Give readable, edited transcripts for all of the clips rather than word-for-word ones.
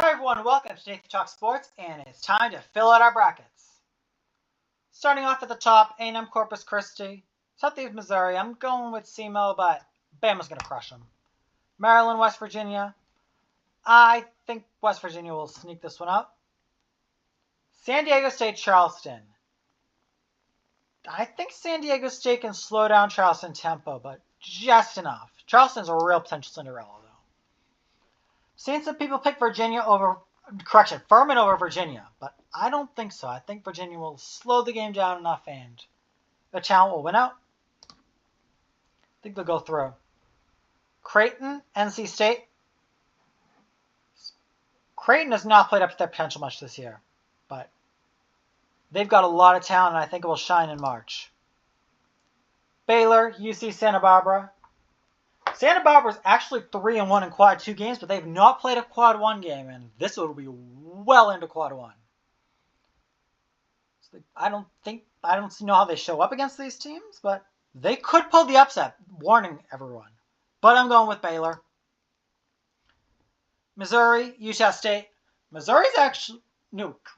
Hi everyone, welcome to Nathan Talk Sports, and it's time to fill out our brackets. Starting off at the top, A&M Corpus Christi. Southeast Missouri, I'm going with SEMO, but Bama's going to crush them. Maryland, West Virginia. I think West Virginia will sneak this one out. San Diego State, Charleston. I think San Diego State can slow down Charleston tempo, but just enough. Charleston's a real potential Cinderella, though. Seen some people pick Furman over Virginia, but I don't think so. I think Virginia will slow the game down enough and the talent will win out. I think they'll go through. Creighton, NC State. Creighton has not played up to their potential much this year, but they've got a lot of talent, and I think it will shine in March. Baylor, UC Santa Barbara. Santa Barbara is actually 3-1 in quad 2 games, but they've not played a quad 1 game, and this will be well into quad 1. So I don't know how they show up against these teams, but they could pull the upset. Warning everyone. But I'm going with Baylor. Missouri, Utah State.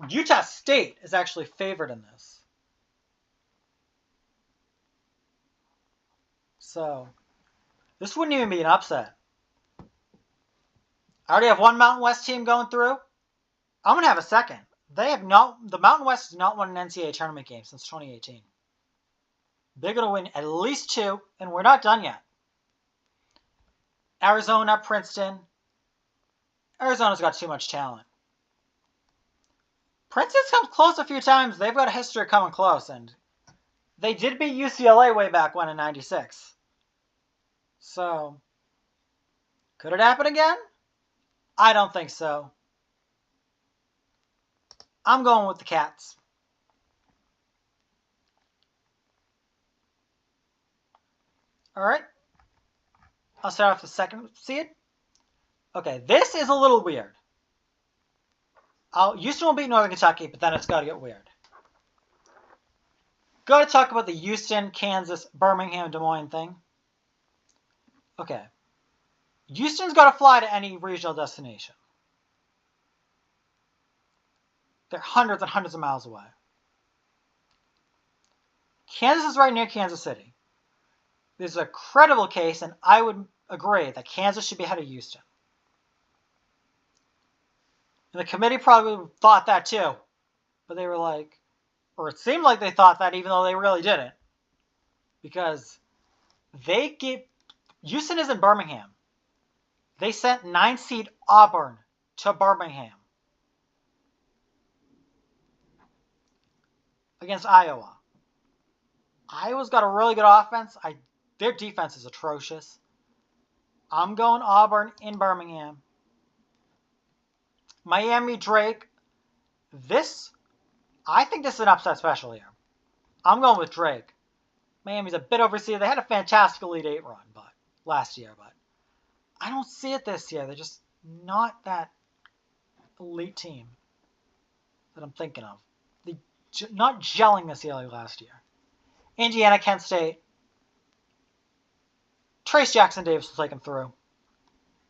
Utah State is actually favored in this. So this wouldn't even be an upset. I already have one Mountain West team going through. I'm going to have a second. The Mountain West has not won an NCAA tournament game since 2018. They're going to win at least 2, and we're not done yet. Arizona, Princeton. Arizona's got too much talent. Princeton's come close a few times. They've got a history of coming close, and they did beat UCLA way back when in 96. So, could it happen again? I don't think so. I'm going with the Cats. All right. I'll start off the second seed. Okay, this is a little weird. Houston will beat Northern Kentucky, but then it's got to get weird. Got to talk about the Houston, Kansas, Birmingham, Des Moines thing. Okay. Houston's got to fly to any regional destination. They're hundreds and hundreds of miles away. Kansas is right near Kansas City. There's a credible case, and I would agree that Kansas should be ahead of Houston. And the committee probably thought that too. But they were like, or it seemed like they thought that even though they really didn't. Because Houston is in Birmingham. They sent 9-seed Auburn to Birmingham against Iowa. Iowa's got a really good offense. Their defense is atrocious. I'm going Auburn in Birmingham. Miami, Drake. I think this is an upset special here. I'm going with Drake. Miami's a bit overseeded. They had a fantastic Elite 8 run last year, but I don't see it this year. They're just not that elite team that I'm thinking of. They're not gelling this year like last year. Indiana, Kent State. Trace Jackson Davis will take them through.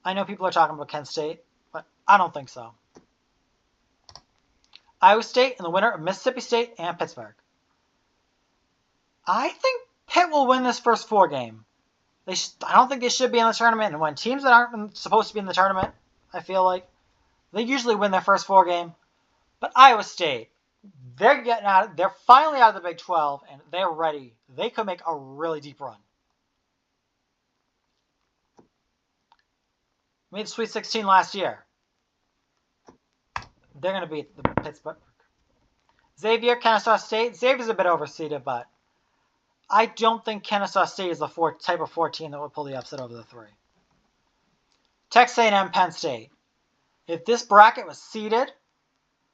I know people are talking about Kent State, but I don't think so. Iowa State and the winner of Mississippi State and Pittsburgh. I think Pitt will win this first 4 game. I don't think they should be in the tournament. And when teams that aren't supposed to be in the tournament, I feel like, they usually win their first 4 game. But Iowa State, they're finally out of the Big 12, and they're ready. They could make a really deep run. Made the Sweet 16 last year. They're going to beat the Pittsburgh. Xavier, Kennesaw State. Xavier's a bit overseeded, but I don't think Kennesaw State is the type of 14 that would pull the upset over the 3. Texas A&M, Penn State. If this bracket was seeded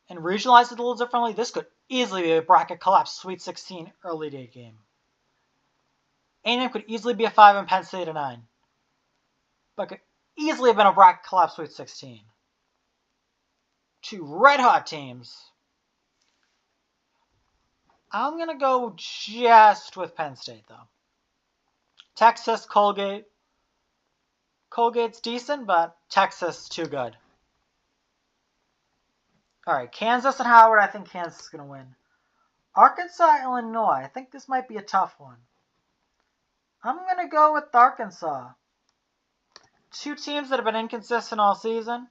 and regionalized a little differently, this could easily be a bracket collapse Sweet 16 early day game. A&M could easily be a 5 and Penn State a 9. But could easily have been a bracket collapse Sweet 16. 2 red-hot teams. I'm going to go just with Penn State, though. Texas, Colgate. Colgate's decent, but Texas, too good. Alright, Kansas and Howard. I think Kansas is going to win. Arkansas, Illinois. I think this might be a tough one. I'm going to go with Arkansas. Two teams that have been inconsistent all season.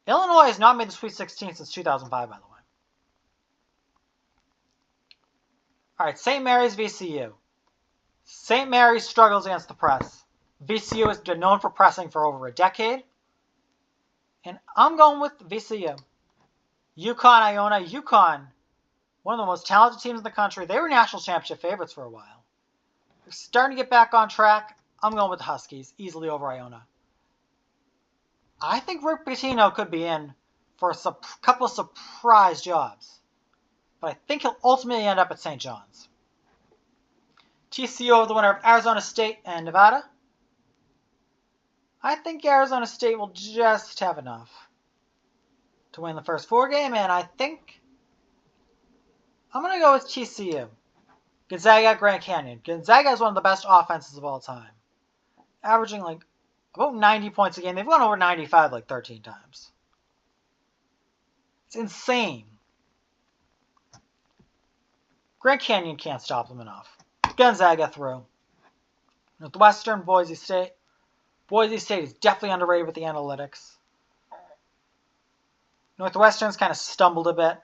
Illinois has not made the Sweet 16 since 2005, by the way. Alright, St. Mary's, VCU. St. Mary's struggles against the press. VCU has been known for pressing for over a decade. And I'm going with VCU. UConn, Iona. UConn, one of the most talented teams in the country. They were national championship favorites for a while. They're starting to get back on track. I'm going with the Huskies, easily over Iona. I think Rick Pitino could be in for a couple of surprise jobs. But I think he'll ultimately end up at St. John's. TCU over the winner of Arizona State and Nevada. I think Arizona State will just have enough to win the first 4 game, and I think I'm going to go with TCU. Gonzaga, Grand Canyon. Gonzaga is one of the best offenses of all time. Averaging like about 90 points a game. They've gone over 95 like 13 times. It's insane. Grand Canyon can't stop them enough. Gonzaga through. Northwestern, Boise State. Boise State is definitely underrated with the analytics. Northwestern's kind of stumbled a bit.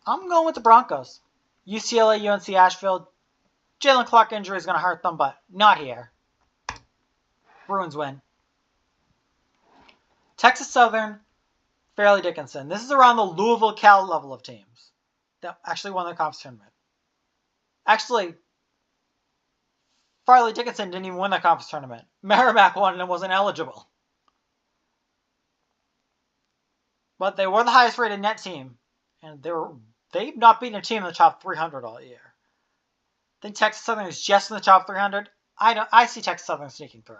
I'm going with the Broncos. UCLA, UNC Asheville. Jalen Clark injury is going to hurt them, but not here. Bruins win. Texas Southern, Fairleigh Dickinson. This is around the Louisville, Cal level of teams that actually won the conference tournament. Actually, Fairleigh Dickinson didn't even win the conference tournament. Merrimack won and wasn't eligible. But they were the highest rated net team, and they've not beaten a team in the top 300 all year. I think Texas Southern is just in the top 300. I see Texas Southern sneaking through.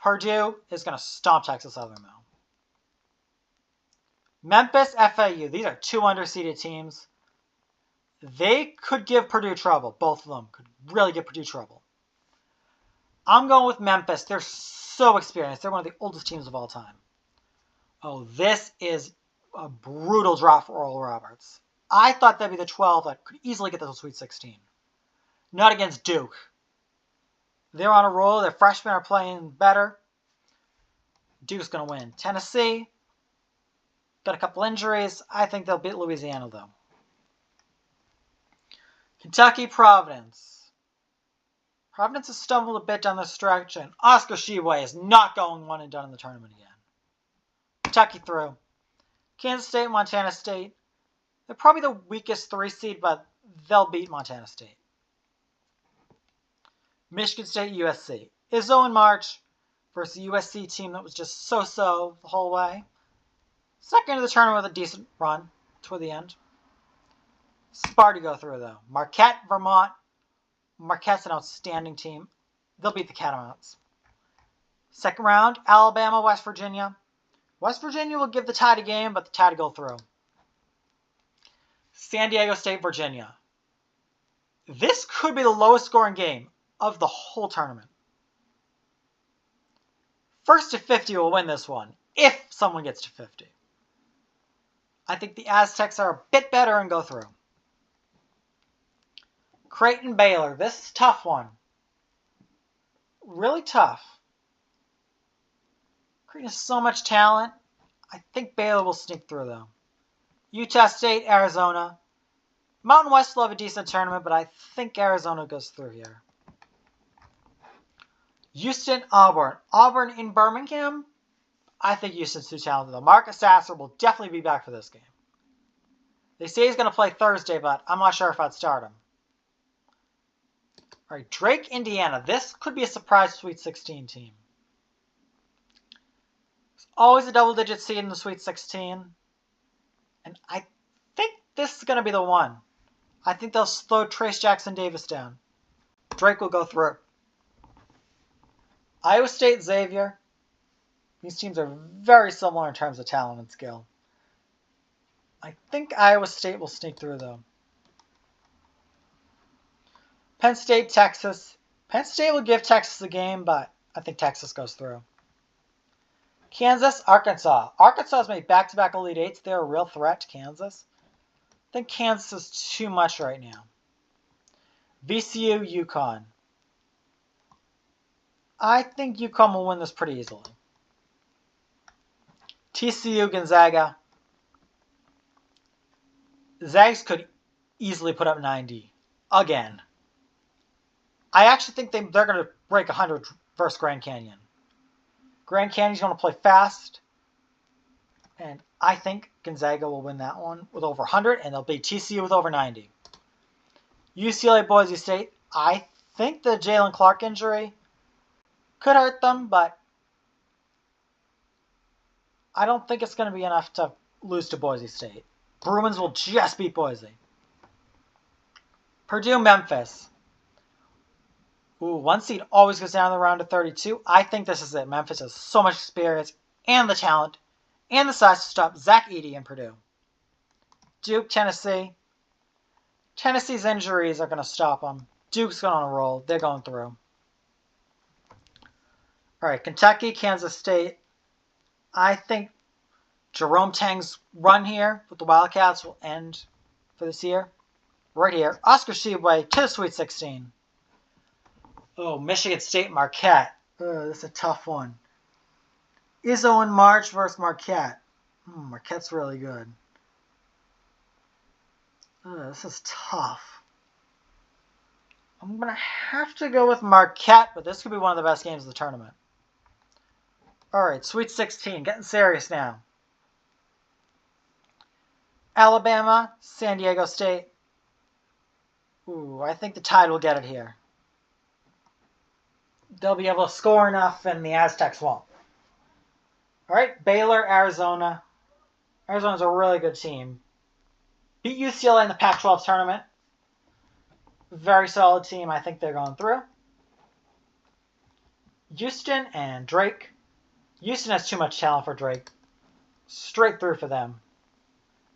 Purdue is going to stomp Texas Southern, though. Memphis, FAU. These are two underseeded teams. They could give Purdue trouble. Both of them could really give Purdue trouble. I'm going with Memphis. They're so experienced. They're one of the oldest teams of all time. Oh, this is a brutal drop for Oral Roberts. I thought that'd be the 12 that could easily get to the Sweet 16. Not against Duke. They're on a roll. Their freshmen are playing better. Duke's going to win. Tennessee got a couple injuries. I think they'll beat Louisiana, though. Kentucky, Providence. Providence has stumbled a bit down the stretch, and Oscar Tshiebwe is not going one and done in the tournament again. Kentucky through. Kansas State, Montana State. They're probably the weakest 3 seed, but they'll beat Montana State. Michigan State, USC. Izzo in March versus a USC team that was just so-so the whole way. Second of the tournament with a decent run toward the end. Sparty go through, though. Marquette, Vermont. Marquette's an outstanding team. They'll beat the Catamounts. Second round, Alabama, West Virginia. West Virginia will give the Tide a game, but the Tide will go through. San Diego State, Virginia. This could be the lowest scoring game of the whole tournament. First to 50 will win this one, if someone gets to 50. I think the Aztecs are a bit better and go through. Creighton, Baylor. This is a tough one. Really tough. Creighton has so much talent. I think Baylor will sneak through, though. Utah State, Arizona. Mountain West will have a decent tournament, but I think Arizona goes through here. Houston, Auburn. Auburn in Birmingham. I think Houston's too talented, though. Marcus Sasser will definitely be back for this game. They say he's going to play Thursday, but I'm not sure if I'd start him. All right, Drake, Indiana. This could be a surprise Sweet 16 team. It's always a double-digit seed in the Sweet 16. And I think this is going to be the one. I think they'll slow Trace Jackson Davis down. Drake will go through. Iowa State, Xavier. These teams are very similar in terms of talent and skill. I think Iowa State will sneak through, though. Penn State, Texas. Penn State will give Texas a game, but I think Texas goes through. Kansas, Arkansas. Arkansas has made back-to-back Elite Eights. They're a real threat to Kansas. I think Kansas is too much right now. VCU, UConn. I think UConn will win this pretty easily. TCU, Gonzaga. Zags could easily put up 90 again. I actually think they're going to break 100 versus Grand Canyon. Grand Canyon's going to play fast. And I think Gonzaga will win that one with over 100, and they'll beat TCU with over 90. UCLA, Boise State. I think the Jalen Clark injury could hurt them, but I don't think it's going to be enough to lose to Boise State. Bruins will just beat Boise. Purdue, Memphis. Ooh, one seed always goes down the round of 32. I think this is it. Memphis has so much experience and the talent and the size to stop Zach Edey in Purdue. Duke, Tennessee. Tennessee's injuries are going to stop them. Duke's going on a roll. They're going through. All right, Kentucky, Kansas State. I think Jerome Tang's run here with the Wildcats will end for this year. Right here, Oscar Tshiebwe to the Sweet 16. Oh, Michigan State, Marquette. This is a tough one. Izzo and March versus Marquette. Marquette's really good. This is tough. I'm going to have to go with Marquette, but this could be one of the best games of the tournament. Alright, Sweet 16. Getting serious now. Alabama, San Diego State. Ooh, I think the Tide will get it here. They'll be able to score enough, and the Aztecs won't. Alright, Baylor, Arizona. Arizona's a really good team. Beat UCLA in the Pac-12 tournament. Very solid team. I think they're going through. Houston and Drake. Houston has too much talent for Drake. Straight through for them.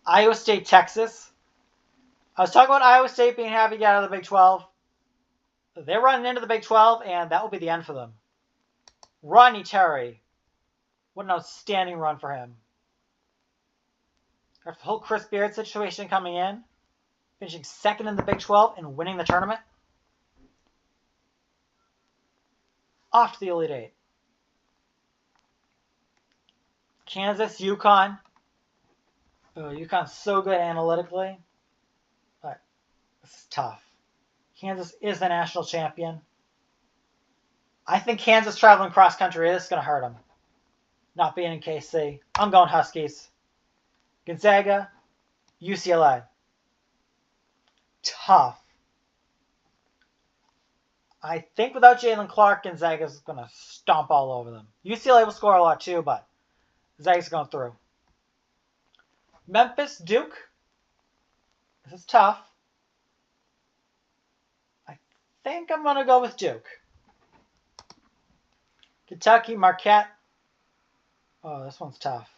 Iowa State, Texas. I was talking about Iowa State being happy to get out of the Big 12. They're running into the Big 12, and that will be the end for them. Rodney Terry. What an outstanding run for him. After the whole Chris Beard situation coming in, finishing second in the Big 12 and winning the tournament. Off to the Elite Eight. Kansas, UConn. Oh, UConn's so good analytically, but this is tough. Kansas is the national champion. I think Kansas traveling cross country is going to hurt them. Not being in KC. I'm going Huskies. Gonzaga, UCLA. Tough. I think without Jalen Clark, Gonzaga's going to stomp all over them. UCLA will score a lot too, but Gonzaga's going through. Memphis, Duke. This is tough. I think I'm going to go with Duke. Kentucky, Marquette. Oh, this one's tough.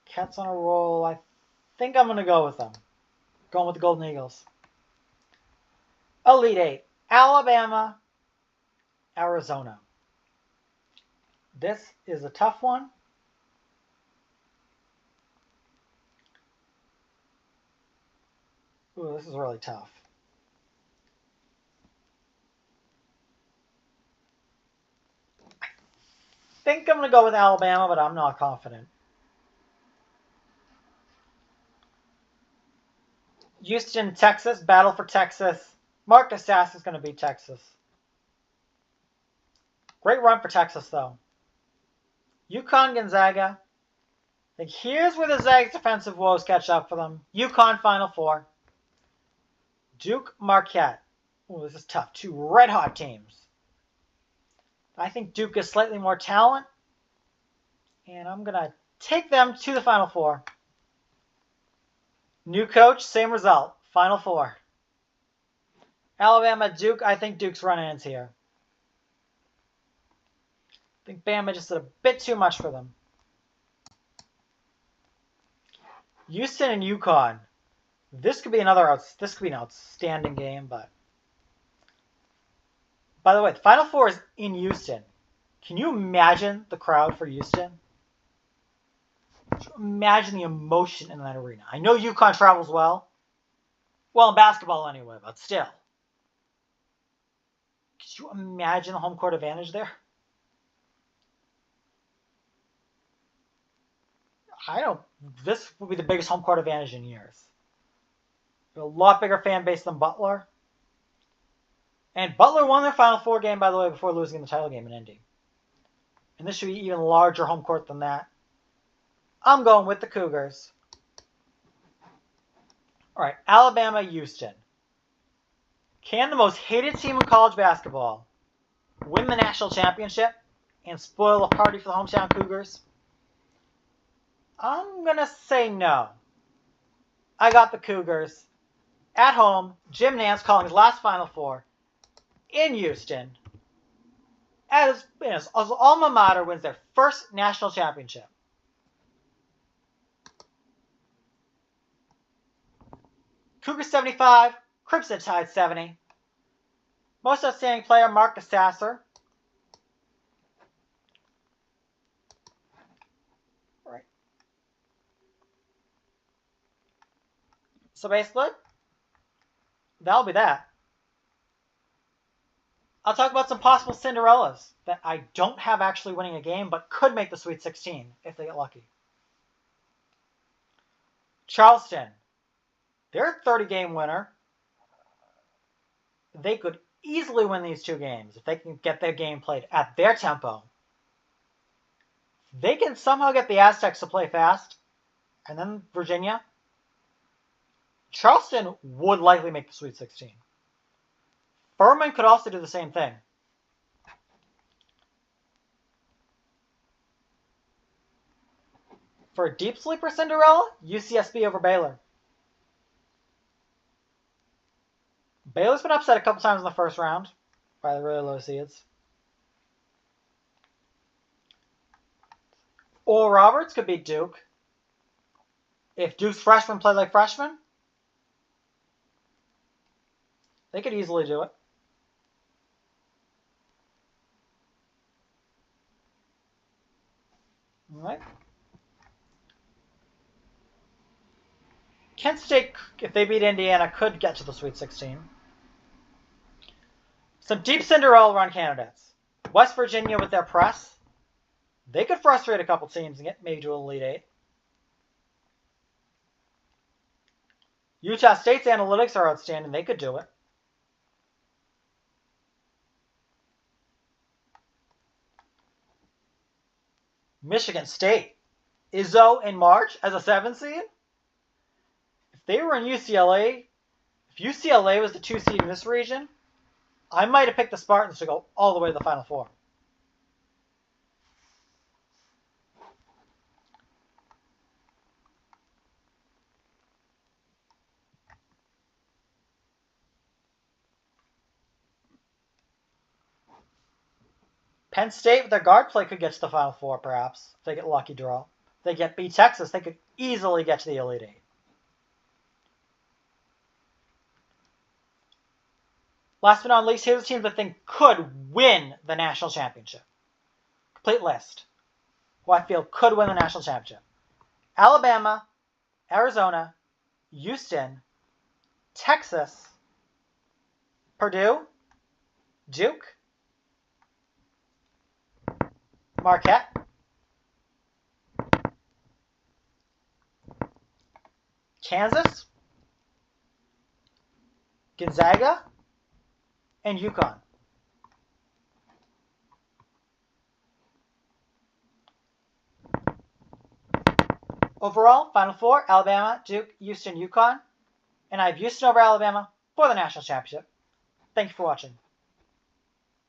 Cats on a roll. I think I'm going to go with them. Going with the Golden Eagles. Elite Eight. Alabama, Arizona. This is a tough one. Ooh, this is really tough. I think I'm going to go with Alabama, but I'm not confident. Houston, Texas. Battle for Texas. Marcus Sass is going to beat Texas. Great run for Texas, though. UConn, Gonzaga. I think here's where the Zags' defensive woes catch up for them. UConn, Final Four. Duke, Marquette. Oh, this is tough. Two red-hot teams. I think Duke has slightly more talent. And I'm going to take them to the Final Four. New coach, same result. Final Four. Alabama, Duke. I think Duke's run-ins here. I think Bama just did a bit too much for them. Houston and UConn. This could be an outstanding game, but by the way, the Final Four is in Houston. Can you imagine the crowd for Houston? Imagine the emotion in that arena. I know UConn travels well. Well, in basketball anyway, but still. Could you imagine the home court advantage there? This will be the biggest home court advantage in years. A lot bigger fan base than Butler. And Butler won their Final Four game, by the way, before losing the title game in Indy. And this should be even larger home court than that. I'm going with the Cougars. All right, Alabama, Houston. Can the most hated team in college basketball win the national championship and spoil a party for the hometown Cougars? I'm going to say no. I got the Cougars. At home, Jim Nantz calling his last Final Four in Houston as alma mater wins their first national championship. Cougars 75, Crimson Tide 70. Most outstanding player, Marcus Sasser. Right. So basically, that'll be that. I'll talk about some possible Cinderellas that I don't have actually winning a game, but could make the Sweet 16 if they get lucky. Charleston. They're a 30-game winner. They could easily win these two games if they can get their game played at their tempo. They can somehow get the Aztecs to play fast, and then Virginia. Charleston would likely make the Sweet 16. Furman could also do the same thing. For a deep sleeper Cinderella, UCSB over Baylor. Baylor's been upset a couple times in the first round by the really low seeds. Oral Roberts could beat Duke. If Duke's freshmen play like freshmen, they could easily do it. All right. Kent State, if they beat Indiana, could get to the Sweet 16. Some deep Cinderella run candidates. West Virginia with their press. They could frustrate a couple teams and get maybe to an Elite Eight. Utah State's analytics are outstanding. They could do it. Michigan State. Izzo in March as a 7 seed? If they were in UCLA, if UCLA was the 2 seed in this region, I might have picked the Spartans to go all the way to the Final Four. Penn State with their guard play could get to the Final Four, perhaps, if they get a lucky draw. If they beat Texas, they could easily get to the Elite Eight. Last but not least, here's the teams I think could win the national championship. Complete list. Who I feel could win the national championship. Alabama, Arizona, Houston, Texas, Purdue, Duke, Marquette, Kansas, Gonzaga, and UConn. Overall, Final Four, Alabama, Duke, Houston, UConn. And I have Houston over Alabama for the national championship. Thank you for watching.